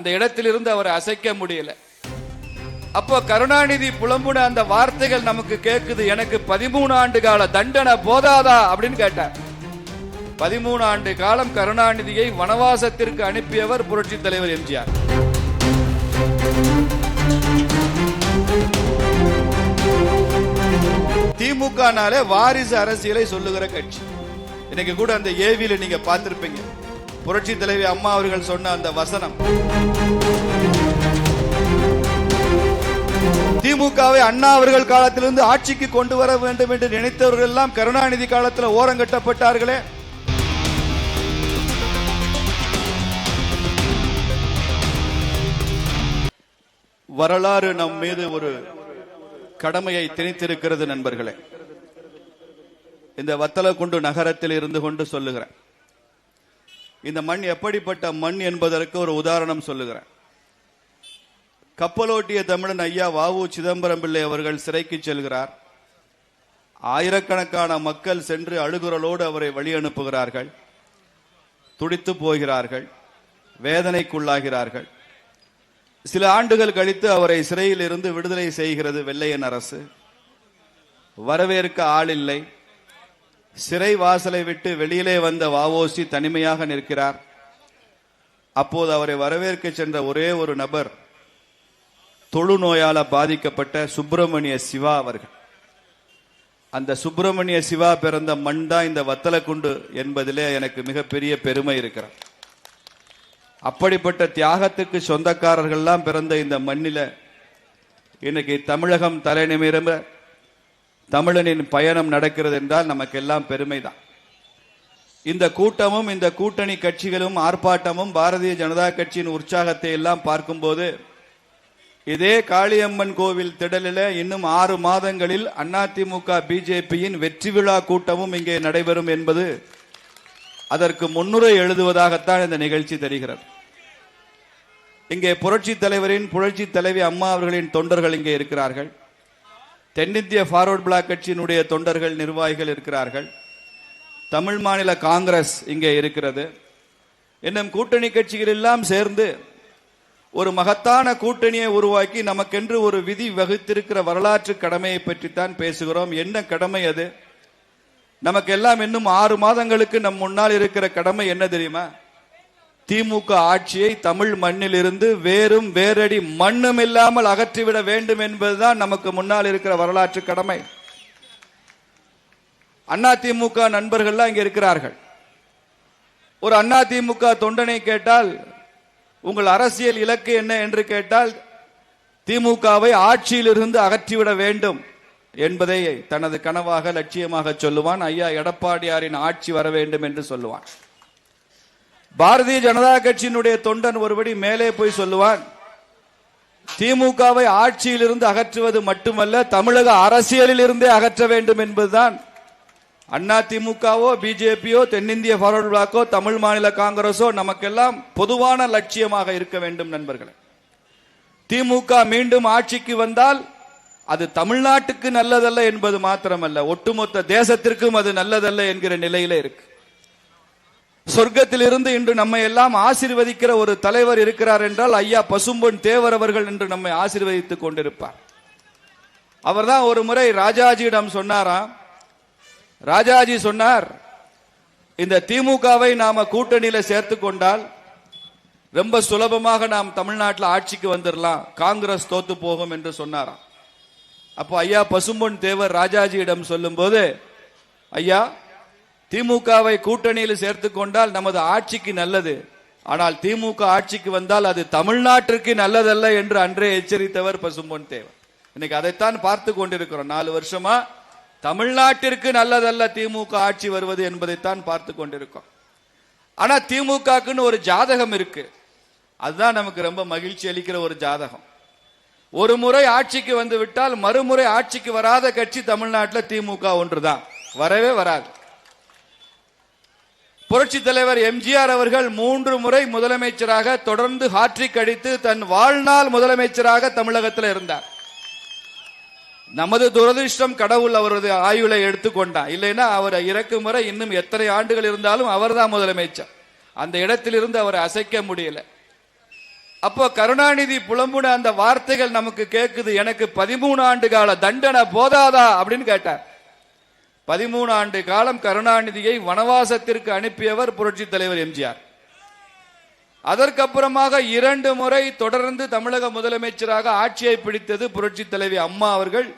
அந்த இடத்திலிருந்து அவரை அசைக்க முடியல. அப்போ கருணாநிதி புலம்புன அந்த வார்த்தைகள் நமக்கு கேட்குது. எனக்கு 13 ஆண்டு கால தண்டனை போதாதா அப்படின்னு கேட்டார். 13 ஆண்டு காலம் கருணாநிதியை வனவாசத்திற்கு அனுப்பியவர் புரட்சி தலைவர் எம்ஜிஆர். திமுகனாலே வாரிசு அரசியலை சொல்லுகிற கட்சி. இன்னைக்கு கூட அந்த ஏவில நீங்க பார்த்திருப்பீங்க, புரட்சி தலைவி அம்மா அவர்கள் சொன்ன அந்த வசனம். திமுகவை அண்ணா அவர்கள் காலத்திலிருந்து ஆட்சிக்கு கொண்டு வர வேண்டும் என்று நினைத்தவர்கள் எல்லாம் கருணாநிதி காலத்தில் ஓரங்கட்டப்பட்டார்களே. வரலாறு நம் மீது ஒரு கடமையை திணித்திருக்கிறது நண்பர்களே. இந்த வத்தலக்குண்டு நகரத்தில் இருந்து கொண்டு சொல்லுகிறேன், இந்த மண் எப்படிப்பட்ட மண் என்பதற்கு ஒரு உதாரணம் சொல்லுகிறேன். கப்பலோட்டிய தமிழன் ஐயா வ.உ. சிதம்பரம் பிள்ளை அவர்கள் சிறைக்கு செல்கிறார். ஆயிரக்கணக்கான மக்கள் சென்று அழுகுரலோடு அவரை வழி அனுப்புகிறார்கள். துடித்து போகிறார்கள், வேதனைக்குள்ளாகிறார்கள். சில ஆண்டுகள் கழித்து அவரை சிறையில் இருந்து விடுதலை செய்கிறது வெள்ளையன் அரசு. வரவேற்க ஆள் இல்லை. சிறை வாசலை விட்டு வெளியிலே வந்த வ.உ.சி தனிமையாக நிற்கிறார். அப்போது அவரை வரவேற்க சென்ற ஒரே ஒரு நபர் தொழுநோயால பாதிக்கப்பட்ட சுப்பிரமணிய சிவா அவர்கள். அந்த சுப்பிரமணிய சிவா பிறந்த மண் தான் இந்த வத்தலக்குண்டு என்பதிலே எனக்கு மிகப்பெரிய பெருமை இருக்கிறது. அப்படிப்பட்ட தியாகத்துக்கு சொந்தக்காரர்கள்லாம் பிறந்த இந்த மண்ணில இன்னைக்கு தமிழகம் தலை நிமிர தமிழனின் பயணம் நடக்கிறது என்றால் நமக்கு எல்லாம் பெருமைதான். இந்த கூட்டமும் இந்த கூட்டணி கட்சிகளும் ஆர்ப்பாட்டமும் பாரதிய ஜனதா கட்சியின் உற்சாகத்தை எல்லாம் பார்க்கும்போது, இதே காளியம்மன் கோவில் திடலில் இன்னும் 6 மாதங்களில் அதிமுக பிஜேபியின் வெற்றி விழா கூட்டமும் இங்கே நடைபெறும் என்பது அதற்கு முன்னுரை எழுதுவதாகத்தான் இந்த நிகழ்ச்சி தெரிகிறது. இங்கே புரட்சி தலைவரின் புரட்சி தலைவி அம்மா அவர்களின் தொண்டர்கள் இங்கே இருக்கிறார்கள். தென்னிந்திய ஃபார்வர்ட் பிளாக் கட்சியினுடைய தொண்டர்கள் நிர்வாகிகள் இருக்கிறார்கள். தமிழ் மாநில காங்கிரஸ் இங்கே இருக்கிறது. இன்னும் கூட்டணி கட்சிகள் எல்லாம் சேர்ந்து ஒரு மகத்தான கூட்டணியை உருவாக்கி நமக்கென்று ஒரு விதி வகுத்திருக்கிற வரலாற்று கடமையை பற்றித்தான் பேசுகிறோம். என்ன கடமை அது? நமக்கெல்லாம் இன்னும் 6 மாதங்களுக்கு நம் முன்னால் இருக்கிற கடமை என்ன தெரியுமா? திமுக ஆட்சியை தமிழ் மண்ணில் இருந்து வேறும் வேரடி மண்ணும் இல்லாமல் அகற்றிவிட வேண்டும் என்பதுதான் நமக்கு முன்னால் இருக்கிற வரலாற்று கடமை. அதிமுக நண்பர்கள்லாம் இங்க இருக்கிறார்கள். ஒரு அதிமுக தொண்டனை கேட்டால், உங்கள் அரசியல் இலக்கு என்ன என்று கேட்டால், திமுகவை ஆட்சியிலிருந்து அகற்றிவிட வேண்டும் என்பதை தனது கனவாக லட்சியமாக சொல்லுவான். ஐயா எடப்பாடியாரின் ஆட்சி வர வேண்டும் என்று சொல்லுவான். பாரதிய ஜனதா கட்சியினுடைய தொண்டன் ஒருபடி மேலே போய் சொல்லுவான், திமுகவை ஆட்சியிலிருந்து அகற்றுவது மட்டுமல்ல, தமிழக அரசியலில் இருந்தே அகற்ற வேண்டும் என்பதுதான் அதிமுகவோ பிஜேபியோ தென்னிந்திய ஃபார்வர்ட் பிளாக்கோ தமிழ் மாநில காங்கிரஸோ நமக்கெல்லாம் பொதுவான லட்சியமாக இருக்க வேண்டும் நண்பர்களே. திமுக மீண்டும் ஆட்சிக்கு வந்தால் அது தமிழ்நாட்டுக்கு நல்லதல்ல என்பது மாத்திரமல்ல, ஒட்டுமொத்த தேசத்திற்கும் அது நல்லதல்ல என்கிற நிலையில இருக்கு. சொர்க்கத்தில் இருந்து இன்று நம்மை எல்லாம் ஆசீர்வதிக்கிற ஒரு தலைவர் இருக்கிறார் என்றால் ஐயா பசும்பொன் தேவர் அவர்கள் என்று நம்மை ஆசீர்வதித்துக் கொண்டிருப்பார். அவர்தான் ஒரு முறை ராஜாஜியிடம் சொன்னாராம். ராஜாஜி சொன்னார், இந்த திமுகவை நாம கூட்டணியில சேர்த்து கொண்டால் ரொம்ப சுலபமாக நாம் தமிழ்நாட்டில் ஆட்சிக்கு வந்துடலாம், காங்கிரஸ் தோத்து போகும் என்று சொன்னாராம். அப்போ ஐயா பசும்பொன் தேவர் ராஜாஜியிடம் சொல்லும் போது, ஐயா திமுகவை கூட்டணியில் சேர்த்து கொண்டால் நமது ஆட்சிக்கு நல்லது, ஆனால் திமுக ஆட்சிக்கு வந்தால் அது தமிழ்நாட்டிற்கு நல்லதல்ல என்று அன்றே எச்சரித்தவர் பசும்பொன் தேவர். இன்னைக்கு அதைத்தான் பார்த்து கொண்டிருக்கிறோம். 4 வருஷமா தமிழ்நாட்டிற்கு நல்லதல்ல திமுக ஆட்சி வருவது என்பதைத்தான் பார்த்து கொண்டிருக்கோம். ஆனா திமுகக்குன்னு ஒரு ஜாதகம் இருக்கு, அதுதான் நமக்கு ரொம்ப மகிழ்ச்சி அளிக்கிற ஒரு ஜாதகம். ஒரு முறை ஆட்சிக்கு வந்து விட்டால் மறுமுறை ஆட்சிக்கு வராத கட்சி தமிழ்நாட்டில் திமுக ஒன்றுதான், வரவே வராது. புரட்சி தலைவர் எம்ஜிஆர் அவர்கள் 3 முறை முதலமைச்சராக தொடர்ந்து ஹாட்ரிக் அடித்து தன் வாழ்நாள் முதலமைச்சராக தமிழகத்தில் இருந்தார். நமது துரதிருஷ்டம், கடவுள் அவரது ஆயுளை எடுத்துக்கொண்டார். இல்லைன்னா அவர் இறக்கும் வரை இன்னும் எத்தனை ஆண்டுகள் இருந்தாலும் அவர்தான் முதலமைச்சர். அந்த இடத்திலிருந்து அவரை அசைக்க முடியல. அப்போ கருணாநிதி புலம்புன அந்த வார்த்தைகள் நமக்கு கேட்குது. எனக்கு 13 ஆண்டு கால தண்டனை போதாதா அப்படின்னு கேட்டார். 13 ஆண்டு காலம் கருணாநிதியை வனவாசத்திற்கு அனுப்பியவர் புரட்சி தலைவர் எம்ஜிஆர். அதற்கப்புறமாக 2 முறை தொடர்ந்து தமிழக முதலமைச்சராக ஆட்சியை பிடித்தது புரட்சி தலைவி அம்மா அவர்கள்.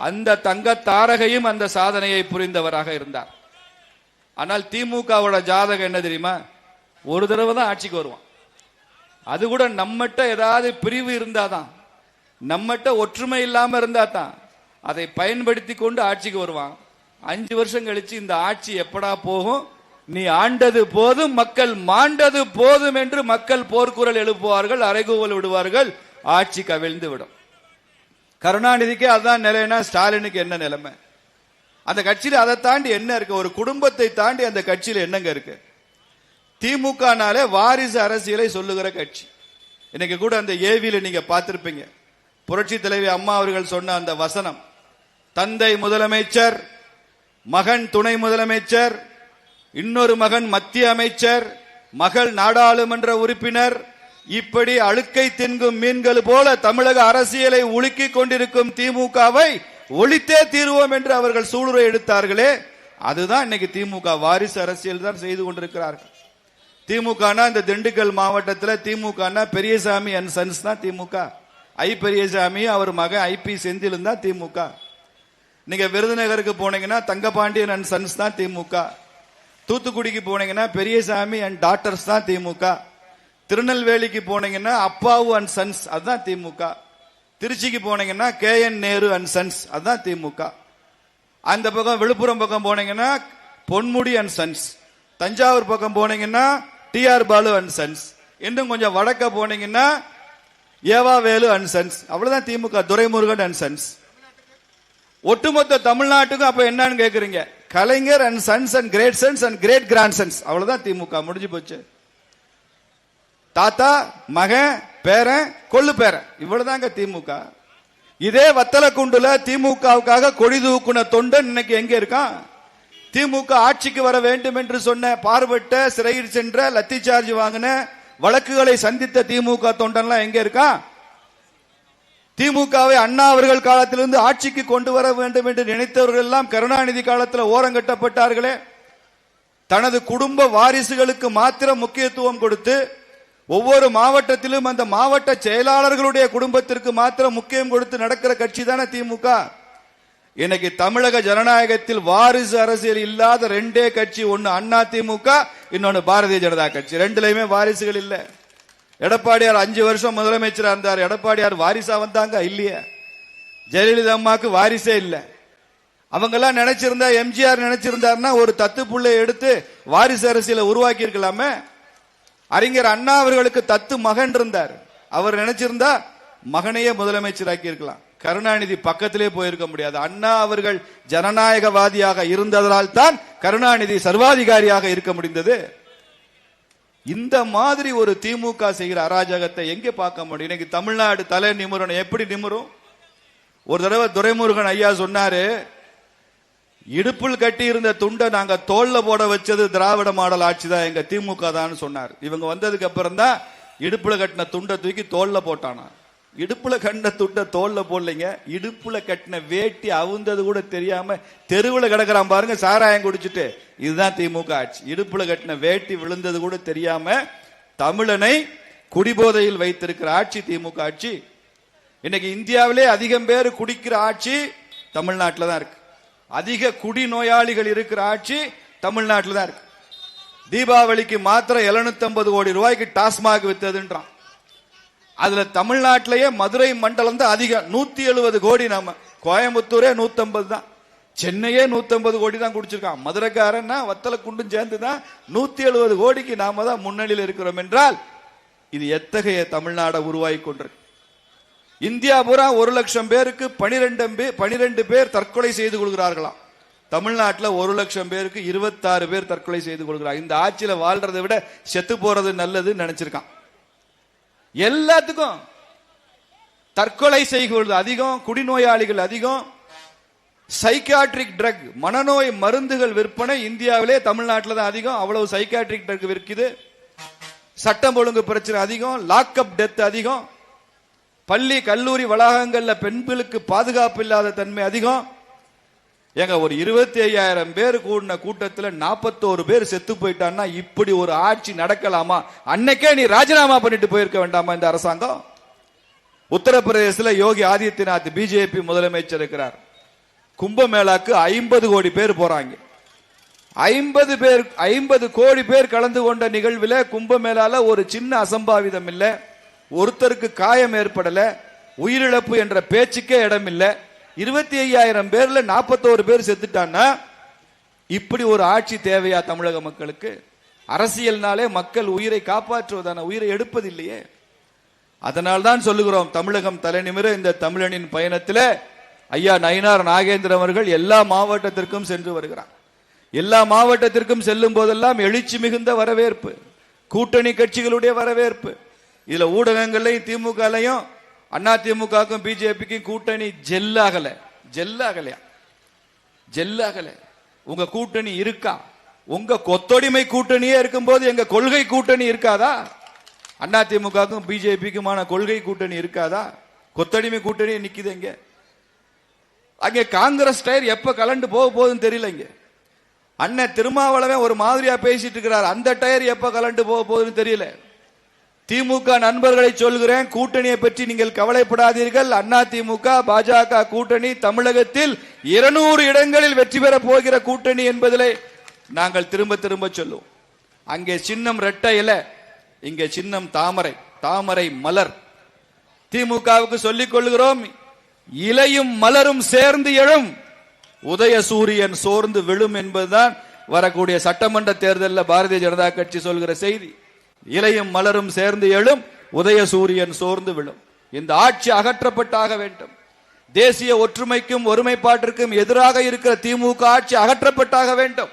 அந்த தங்க தாரகையும் அந்த சாதனையை புரிந்தவராக இருந்தார். ஆனால் திமுகவோட ஜாதகம் என்ன தெரியுமா? ஒரு தடவை தான் ஆட்சிக்கு வருவான். அது கூட நம்மகிட்ட ஏதாவது பிரிவு இருந்தாதான், நம்மகிட்ட ஒற்றுமை இல்லாம இருந்தா தான் அதை பயன்படுத்தி கொண்டு ஆட்சிக்கு வருவான். 5 வருஷம் கழிச்சு இந்த ஆட்சி எப்படா போகும், நீ ஆண்டது போதும் மக்கள் மாண்டது போதும் என்று மக்கள் போர்க்குரல் எழுப்புவார்கள், அறைகூவல் விடுவார்கள், ஆட்சி கவிழ்ந்து விடும். கருணாநிதிக்கு அதுதான் நிலைனா ஸ்டாலினுக்கு என்ன நிலைமை? அந்த கட்சியில் அதை தாண்டி என்ன இருக்கு? ஒரு குடும்பத்தை தாண்டி அந்த கட்சியில் என்னங்க இருக்கு? திமுகனாலே வாரிசு அரசியலை சொல்லுகிற கட்சி. இன்னைக்கு கூட அந்த ஏவியில நீங்க பார்த்திருப்பீங்க, புரட்சி தலைவி அம்மா அவர்கள் சொன்ன அந்த வசனம், தந்தை முதலமைச்சர், மகன் துணை முதலமைச்சர், இன்னொரு மகன் மத்திய அமைச்சர், மகள் நாடாளுமன்ற உறுப்பினர், இப்படி அழுக்கை தின்கும் மீன்கள் போல தமிழக அரசியலை உலுக்கிக் கொண்டிருக்கும் திமுகவை ஒழித்தே தீர்வோம் என்று அவர்கள் சூளுரை எடுத்தார்களே, அதுதான் இன்னைக்கு திமுக வாரிசு அரசியல் தான் செய்து கொண்டிருக்கிறார்கள். திமுகனா இந்த திண்டுக்கல் மாவட்டத்தில் திமுகனா பெரியசாமி அண்ட் சன்ஸ் தான் திமுக. ஐ பெரியசாமி அவர் மகன் ஐபி செந்தில் தான் திமுக. நீங்க விருதுநகருக்கு போனீங்கன்னா தங்கபாண்டியன் அண்ட் சன்ஸ் தான் திமுக. தூத்துக்குடிக்கு போனீங்கன்னா பெரியசாமி அண்ட் டாட்டர்ஸ் தான் திமுக. திருநெல்வேலிக்கு போனீங்கன்னா அப்பாவு அண்ட் சன்ஸ் அதுதான் திமுக. திருச்சிக்கு போனீங்கன்னா KN நேரு அண்ட் சன்ஸ் அதுதான் திமுக. அந்த பக்கம் விழுப்புரம் பக்கம் போனீங்கன்னா பொன்முடி அண்ட் சன்ஸ், தஞ்சாவூர் பக்கம் போனீங்கன்னா TR பாலு அண்ட் சன்ஸ், இன்னும் கொஞ்சம் வடக்க போனீங்கன்னா ஏவா வேலு அண்ட் சன்ஸ், அவ்வளவுதான் திமுக. Duraimurugan and sons. ஒட்டுமொத்த தமிழ்நாட்டுக்கும் அப்ப என்னன்னு கேக்குறீங்க? Kalaignar and sons and great sons and great grand sons, அவ்வளவுதான் திமுக. முடிஞ்சு போச்சு. தாத்தா மகன் பேரன் கொள்ளு பேரன், இவ்வளவுதாங்க திமுக. இதே வத்தலக்குண்டுல திமுகவுக்காக கொடி தூக்குன தொண்டன் இன்னைக்கு எங்க இருக்கான்? திமுக ஆட்சிக்கு வர வேண்டும் என்று சொன்ன, பார்வையிட்ட, சிறையில் சென்ற, லத்தி சார்ஜ் வாங்கின, வழக்குகளை சந்தித்த திமுக தொண்டன்லாம் எங்க இருக்கான்? திமுகவை அண்ணா அவர்கள் காலத்திலிருந்து ஆட்சிக்கு கொண்டு வர வேண்டும் என்று நினைத்தவர்கள் எல்லாம் கருணாநிதி காலத்தில் ஓரங்கட்டப்பட்டார்களே. தனது குடும்ப வாரிசுகளுக்கு மாத்திரம் முக்கியத்துவம் கொடுத்து, ஒவ்வொரு மாவட்டத்திலும் அந்த மாவட்ட செயலாளர்களுடைய குடும்பத்திற்கு மாத்திரம் முக்கியம் கொடுத்து நடக்கிற கட்சி தானே திமுக. இன்னைக்கு தமிழக ஜனநாயகத்தில் வாரிசு அரசியல் இல்லாத 2 கட்சி, ஒன்னு அண்ணா திமுக, இன்னொன்னு பாரதிய ஜனதா கட்சி. 2லயுமே வாரிசுகள் இல்ல. எடப்பாடியார் 5 வருஷம் முதலமைச்சரா இருந்தார். எடப்பாடியார் வாரிசா வந்தாங்க? இல்லையே. ஜெயலலிதா அம்மாக்கு வாரிசே இல்ல. அவங்க எல்லாம் நினைச்சிருந்தா, எம்ஜிஆர் நினைச்சிருந்தாருன்னா ஒரு தத்து புள்ளையை எடுத்து வாரிசு அரசியலை உருவாக்கி இருக்கலாமே. அறிஞர் அண்ணா அவர்களுக்கு தத்து மகன் இருந்தார். அவர் நினைச்சிருந்தா மகனையே முதலமைச்சராக்கி இருக்கலாம். கருணாநிதி பக்கத்திலே போயிருக்க முடியாது. அண்ணா அவர்கள் ஜனநாயகவாதியாக இருந்ததால் தான் கருணாநிதி சர்வாதிகாரியாக இருக்க முடிந்தது. இந்த மாதிரி ஒரு திமுக செய்கிற அராஜகத்தை எங்கே பார்க்க முடியும்? இன்னைக்கு தமிழ்நாடு தலை நிமிரணும். எப்படி நிமிரும்? ஒரு தடவை துரைமுருகன் ஐயா சொன்னாரு, இடுப்பில் கட்டி இருந்த துண்டை நாங்க தோல்ல போட வச்சது திராவிட மாடல் ஆட்சி தான், எங்க திமுக தான் சொன்னார். இவங்க வந்ததுக்கு அப்புறம் தான் இடுப்புல கட்டின துண்டை தூக்கி தோல்ல போட்டானா. இடுப்புல கட்டின துண்டை தோல்ல போடலைங்க, இடுப்புல கட்டின வேட்டி அவுந்தது கூட தெரியாம தெருவுல கிடக்குறான் பாருங்க சாராயம் குடிச்சிட்டு. இதுதான் திமுக ஆட்சி. இடுப்புல கட்டின வேட்டி விழுந்தது கூட தெரியாம தமிழனை குடிபோதையில் வைத்திருக்கிற ஆட்சி திமுக ஆட்சி. இன்னைக்கு இந்தியாவிலே அதிகம் பேர் குடிக்கிற ஆட்சி தமிழ்நாட்டில் தான் இருக்கு. அதிக குடி நோயாளிகள் இருக்கிற ஆட்சி தமிழ்நாட்டில் தான் இருக்கு. தீபாவளிக்கு மாத்திரம் 750 கோடி ரூபாய்க்கு டாஸ்மாக் வித்ததுன்றான். அதுல தமிழ்நாட்டிலேயே மதுரை மண்டலம் தான் அதிகம், 170 கோடி. நம்ம கோயம்புத்தூரே 150 தான், சென்னையே 150 கோடி தான் குடிச்சிருக்கான். மதுரைக்காரன்னா வத்தல குண்டும் சேர்ந்து தான் 170 கோடிக்கு நாம தான் முன்னணியில் இருக்கிறோம் என்றால் இது எத்தகைய தமிழ்நாடு உருவாகி கொண்டிருக்கு. இந்தியா பூரா 1 லட்சம் பேருக்கு 12 பேர் தற்கொலை செய்து கொள்கிறார்களாம். தமிழ்நாட்டில் 1 லட்சம் பேருக்கு 26 பேர் தற்கொலை செய்து கொள்கிறார். இந்த ஆட்சியில வாழ்றதை விட செத்து போறது நல்லதுன்னு நினைச்சிருக்கான். எல்லாத்துக்கும் தற்கொலை செய்கிறது அதிகம், குடிநோயாளிகள் அதிகம், சைக்காட்ரிக் ட்ரக் மனநோய் மருந்துகள் விற்பனை இந்தியாவிலே தமிழ்நாட்டில் தான் அதிகம். அவ்வளவு சைக்காட்ரிக் ட்ரக் விற்குது. சட்டம் ஒழுங்கு பிரச்சனை அதிகம், லாக்அப் டெத் அதிகம், பள்ளி கல்லூரி வளாகங்கள்ல பெண்களுக்கு பாதுகாப்பு இல்லாத தன்மை அதிகம். எங்க ஒரு 25,000 பேர் கூடின கூட்டத்தில் 41 பேர் செத்து போயிட்டான்னா இப்படி ஒரு ஆட்சி நடக்கலாமா? அன்னைக்கே நீ ராஜினாமா பண்ணிட்டு போயிருக்க வேண்டாமா இந்த அரசாங்கம்? உத்தரப்பிரதேசத்தில் யோகி ஆதித்யநாத் பிஜேபி முதலமைச்சர் இருக்கிறார். கும்பமேளாக்கு 50 கோடி பேர் போறாங்க. 50 கோடி பேர் கலந்து கொண்ட நிகழ்வில் கும்பமேளால ஒரு சின்ன அசம்பாவிதம் இல்ல, ஒருத்தருக்கு காயம் ஏற்படல, உயிரிழப்பு என்ற பேச்சுக்கே இடம் இல்ல. 25,000 பேர்ல 41 பேர் செத்துட்டான்னா இப்படி ஒரு ஆட்சி தேவையா தமிழக மக்களுக்கு? அரசியல்னாலே மக்கள் உயிரை காப்பாற்றுவதான, உயிரை எடுப்பதில்லையே. அதனால்தான் சொல்லுகிறோம், தமிழகம் தலைநிமிர இந்த தமிழனின் பயணத்தில் ஐயா நயினார் நாகேந்திரன் அவர்கள் எல்லா மாவட்டத்திற்கும் சென்று வருகிறார். எல்லா மாவட்டத்திற்கும் செல்லும் போதெல்லாம் எழுச்சி மிகுந்த வரவேற்பு, கூட்டணி கட்சிகளுடைய வரவேற்பு. இதுல ஊடகங்களையும் திமுகலையும் அண்ணா திமுகவுக்கும் பிஜேபிக்கும் கூட்டணி ஜெல்லாகல. உங்க கூட்டணி இருக்கா? உங்க கொத்தொடிமை கூட்டணியே இருக்கும் போது எங்க கொள்கை கூட்டணி இருக்காதா? அண்ணா திமுகவுக்கும் பிஜேபிக்குமான கொள்கை கூட்டணி இருக்காதா? கொத்தடிமை கூட்டணி நிக்குது. அங்கே காங்கிரஸ் டயர் எப்ப கலண்டு போக போகுதுன்னு தெரியல. இங்க அண்ணன் திருமாவளவன் ஒரு மாதிரியா பேசிட்டு இருக்கிறார், அந்த டயர் எப்ப கலண்டு போக போகுதுன்னு தெரியல. திமுக நண்பர்களை சொல்கிறேன், கூட்டணியை பற்றி நீங்கள் கவலைப்படாதீர்கள். அண்ணா திமுக பாஜக கூட்டணி தமிழகத்தில் 200 இடங்களில் வெற்றி பெற போகிற கூட்டணி என்பதிலே நாங்கள் திரும்ப திரும்ப சொல்லுவோம். அங்கே சின்னம் ரெட்டை இலை, இங்கே சின்னம் தாமரை மலர். திமுகவுக்கு சொல்லிக் கொள்கிறோம், இலையும் மலரும் சேர்ந்து எழும், உதய சூரியன் சோர்ந்து விழும் என்பதுதான் வரக்கூடிய சட்டமன்ற தேர்தலில் பாரதிய ஜனதா கட்சி சொல்கிற செய்தி. இலையும் மலரும் சேர்ந்து எழும், உதய சூரியன் சோர்ந்து விழும். இந்த ஆட்சி அகற்றப்பட்டாக வேண்டும். தேசிய ஒற்றுமைக்கும் ஒருமைப்பாட்டிற்கும் எதிராக இருக்கிற திமுக ஆட்சி அகற்றப்பட்டாக வேண்டும்.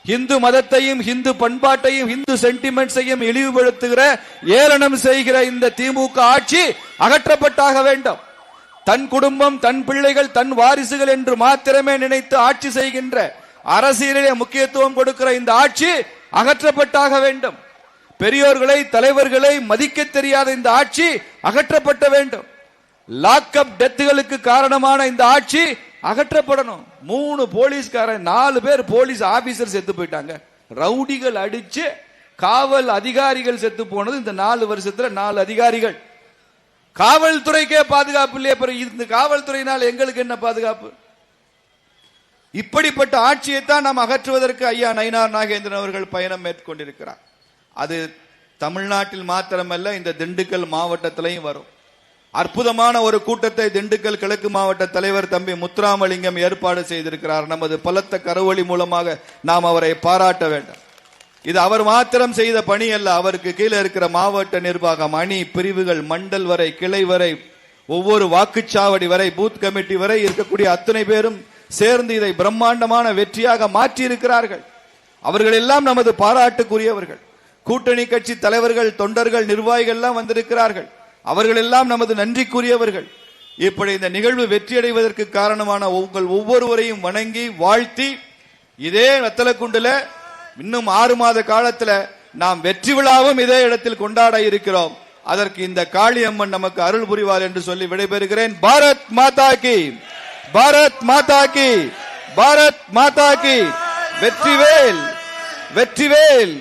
இந்து மதத்தையும் இந்து பண்பாட்டையும் இந்து சென்டிமெண்ட்ஸையும் இழிவுபடுத்துகிற, ஏளனம் செய்கிற இந்த திமுக ஆட்சி அகற்றப்பட்டாக வேண்டும். தன் குடும்பம், தன் பிள்ளைகள், தன் வாரிசுகள் என்று மாத்திரமே நினைத்து ஆட்சி செய்கின்ற, அரசியலிலே முக்கியத்துவம் கொடுக்கிற இந்த ஆட்சி அகற்றப்பட்டாக வேண்டும். பெரியோர்களை, தலைவர்களை மதிக்க தெரியாத இந்த ஆட்சி அகற்றப்பட வேண்டும். லாக்அப் டெத்துகளுக்கு காரணமான இந்த ஆட்சி அகற்றப்படணும். 3 போலீஸ்காரன், 4 பேர் போலீஸ் ஆபீசர் செத்து போயிட்டாங்க. ரவுடிகள் அடிச்சு காவல் அதிகாரிகள் செத்து போனது இந்த 4 வருஷத்துல 4 அதிகாரிகள். காவல்துறைக்கே பாதுகாப்பு இல்லையே, இந்த காவல்துறையினால் எங்களுக்கு என்ன பாதுகாப்பு? இப்படிப்பட்ட ஆட்சியைத்தான் நாம் அகற்றுவதற்கு ஐயா நயினார் நாகேந்திரன் அவர்கள் பயணம் மேற்கொண்டிருக்கிறார். அது தமிழ்நாட்டில் மாத்திரமல்ல, இந்த திண்டுக்கல் மாவட்டத்திலையும் வரும். அற்புதமான ஒரு கூட்டத்தை திண்டுக்கல் கிழக்கு மாவட்ட தலைவர் தம்பி முத்துராமலிங்கம் ஏற்பாடு செய்திருக்கிறார். நமது பலத்த கரவொலி மூலமாக நாம் அவரை பாராட்ட வேண்டும். இது அவர் மாத்திரம் செய்த பணி அல்ல, அவருக்கு கீழே இருக்கிற மாவட்ட நிர்வாகம், அணி, பிரிவுகள், மண்டல் வரை, கிளை வரை, ஒவ்வொரு வாக்குச்சாவடி வரை, பூத் கமிட்டி வரை இருக்கக்கூடிய அத்தனை பேரும் சேர்ந்து இதை பிரம்மாண்டமான வெற்றியாக மாற்றி இருக்கிறார்கள். அவர்கள் எல்லாம் நமது பாராட்டுக்குரியவர்கள். கூட்டணி கட்சி தலைவர்கள், தொண்டர்கள், நிர்வாகிகள் எல்லாம் வந்திருக்கிறார்கள். அவர்கள் எல்லாம் நமது நன்றிக்குரியவர்கள். இப்படி இந்த நிகழ்வு வெற்றியடைவதற்கு காரணமான உங்கள் ஒவ்வொருவரையும் வணங்கி வாழ்த்தி, இதே வத்தலக்குண்டுல இன்னும் 6 மாத காலத்துல நாம் வெற்றி விழாவும் இதே இடத்தில் கொண்டாட இருக்கிறோம். அதற்கு இந்த காளியம்மன் நமக்கு அருள் புரிவார் என்று சொல்லி விடைபெறுகிறேன். பாரத் மாதா கி, பாரத் மாதா கி, பாரத் மாதா கி. வெற்றிவேல், வெற்றிவேல்.